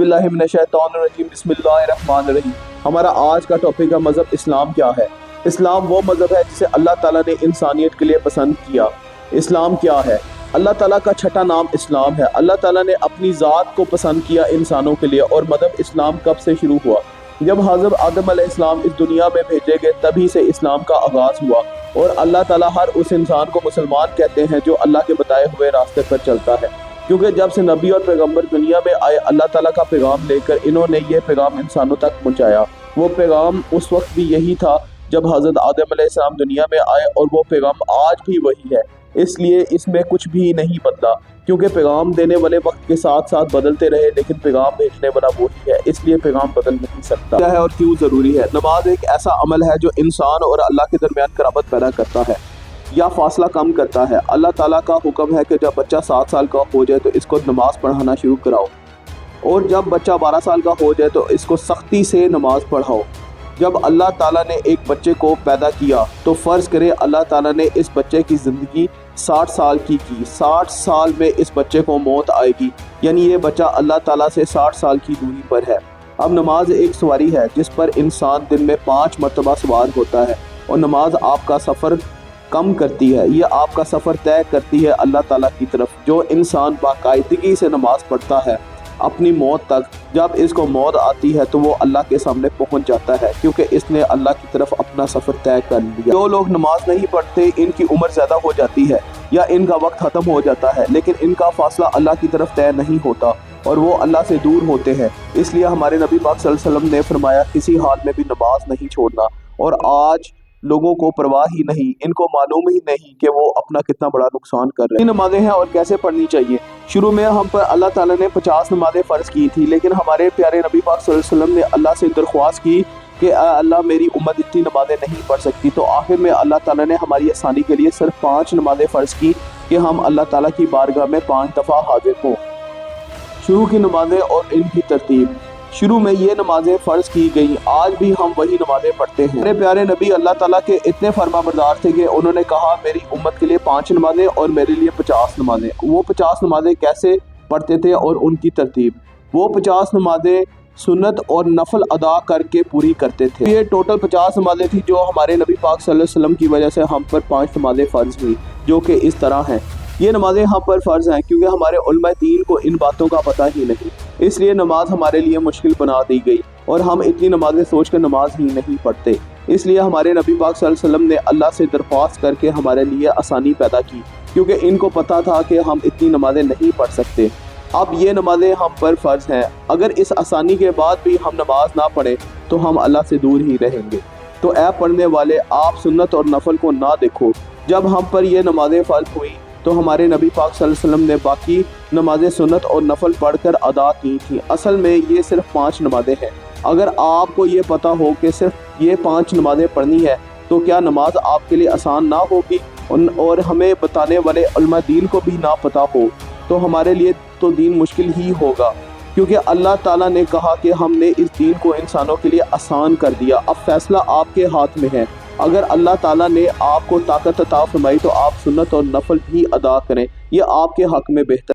बिस्मिल्लाहिर्रहमानिर्रहीम। हमारा आज का टॉपिक है मज़हब इस्लाम क्या है। इस्लाम वो मज़हब है जिसे अल्लाह ताला ने इंसानियत के लिए पसंद किया। इस्लाम क्या है? अल्लाह ताला का छठा नाम इस्लाम है। अल्लाह ताला ने अपनी ज़ात को पसंद किया इंसानों के लिए। और मज़हब इस्लाम कब से शुरू हुआ? जब हज़रत आदम अलैहिस्सलाम इस दुनिया में भेजे गए तभी से इस्लाम का आगाज़ हुआ। और अल्लाह ताला हर उस इंसान को मुसलमान कहते हैं जो अल्लाह के बताए हुए रास्ते पर चलता है, क्योंकि जब से नबी और पैगंबर दुनिया में आए अल्लाह ताला का पैगाम लेकर इन्होंने ये पैगाम इंसानों तक पहुंचाया। वो पैगाम उस वक्त भी यही था जब हज़रत आदम अलैहिस्सलाम दुनिया में आए, और वो पैगाम आज भी वही है। इसलिए इसमें कुछ भी नहीं बदला, क्योंकि पैगाम देने वाले वक्त के साथ साथ बदलते रहे, लेकिन पैगाम भेजने वाला वही है। इसलिए पैगाम बदल नहीं सकता। क्या है और क्यों ज़रूरी है? नमाज एक ऐसा अमल है जो इंसान और अल्लाह के दरमियान कराबत पैदा करता है या फासला कम करता है। अल्लाह ताला का हुक्म है कि जब बच्चा 7 साल का हो जाए तो इसको नमाज पढ़ाना शुरू कराओ, और जब बच्चा 12 साल का हो जाए तो इसको सख्ती से नमाज पढ़ाओ। जब अल्लाह ताला ने एक बच्चे को पैदा किया तो फ़र्ज़ करे अल्लाह ताला ने इस बच्चे की ज़िंदगी 60 साल की 60 साल में इस बच्चे को मौत आएगी, यानी ये बच्चा अल्लाह ताला से 60 साल की दूरी पर है। अब नमाज एक सवारी है जिस पर इंसान दिन में 5 मरतबा सवार होता है, और नमाज आपका सफ़र कम करती है, ये आपका सफ़र तय करती है अल्लाह ताला की तरफ। जो इंसान बाकायदगी से नमाज पढ़ता है अपनी मौत तक, जब इसको मौत आती है तो वो अल्लाह के सामने पहुंच जाता है, क्योंकि इसने अल्लाह की तरफ अपना सफ़र तय कर लिया। जो लोग नमाज नहीं पढ़ते इनकी उम्र ज़्यादा हो जाती है या इनका वक्त ख़त्म हो जाता है, लेकिन इनका फासला अल्लाह की तरफ तय नहीं होता और वो अल्लाह से दूर होते हैं। इसलिए हमारे नबी पाक सल्लल्लाहु अलैहि वसल्लम ने फरमाया किसी हाल में भी नमाज नहीं छोड़ना। और आज लोगों को परवाह ही नहीं, इनको मालूम ही नहीं कि वो अपना कितना बड़ा नुकसान कर रहे हैं। नमाजें हैं और कैसे पढ़नी चाहिए। शुरू में हम पर अल्लाह ताला ने 50 नमाजें फ़र्ज़ की थी, लेकिन हमारे प्यारे नबी पाक सल्लल्लाहु अलैहि वसल्लम ने अल्लाह से दरख्वास्त की कि अल्लाह मेरी उम्मत इतनी नमाजें नहीं पढ़ सकती। तो आखिर में अल्लाह ताला ने हमारी आसानी के लिए सिर्फ 5 नमाजें फ़र्ज़ की कि हम अल्लाह ताला की बारगाह में 5 दफ़ा हाजिर हों। शुरू की नमाजें और इनकी तरतीब। शुरू में ये नमाजें फ़र्ज की गई, आज भी हम वही नमाजें पढ़ते हैं। मेरे प्यारे नबी अल्लाह ताला के इतने फरमाबरदार थे कि उन्होंने कहा मेरी उम्मत के लिए 5 नमाजें और मेरे लिए 50 नमाजें। वो 50 नमाजें कैसे पढ़ते थे और उनकी तरतीब। वो 50 नमाजें सुन्नत और नफल अदा करके पूरी करते थे। ये टोटल 50 नमाजें थी जो हमारे नबी पाक सल्लल्लाहु अलैहि वसल्लम की वजह से हम पर 5 नमाजें फ़र्ज हुई, जो कि इस तरह हैं। ये नमाजें हम पर फ़र्ज हैं क्योंकि हमारे उलमा दीन को इन बातों का पता ही नहीं, इसलिए नमाज हमारे लिए मुश्किल बना दी गई और हम इतनी नमाजें सोचकर नमाज ही नहीं पढ़ते। इसलिए हमारे नबी पाक सल्लल्लाहु अलैहि वसल्लम ने अल्लाह से दरख्वास्त करके हमारे लिए आसानी पैदा की, क्योंकि इनको पता था कि हम इतनी नमाजें नहीं पढ़ सकते। अब ये नमाजें हम पर फ़र्ज हैं। अगर इस आसानी के बाद भी हम नमाज ना पढ़ें तो हम अल्लाह से दूर ही रहेंगे। तो ऐ पढ़ने वाले, आप सुन्नत और नफल को ना देखो। जब हम पर यह नमाजें फ़र्ज हुई तो हमारे नबी पाक सल्लल्लाहु अलैहि वसल्लम ने बाकी नमाजें सुन्नत और नफल पढ़कर अदा की थी। असल में ये सिर्फ 5 नमाजें हैं। अगर आपको ये पता हो कि सिर्फ ये 5 नमाजें पढ़नी है तो क्या नमाज आपके लिए आसान ना होगी? और हमें बताने वाले उलमा दीन को भी ना पता हो तो हमारे लिए तो दीन मुश्किल ही होगा, क्योंकि अल्लाह ताला ने कहा कि हमने इस दीन को इंसानों के लिए आसान कर दिया। अब फैसला आपके हाथ में है। अगर अल्लाह ताला ने आपको ताकत अता फरमाई तो आप सुन्नत और नफल भी अदा करें, यह आपके हक में बेहतर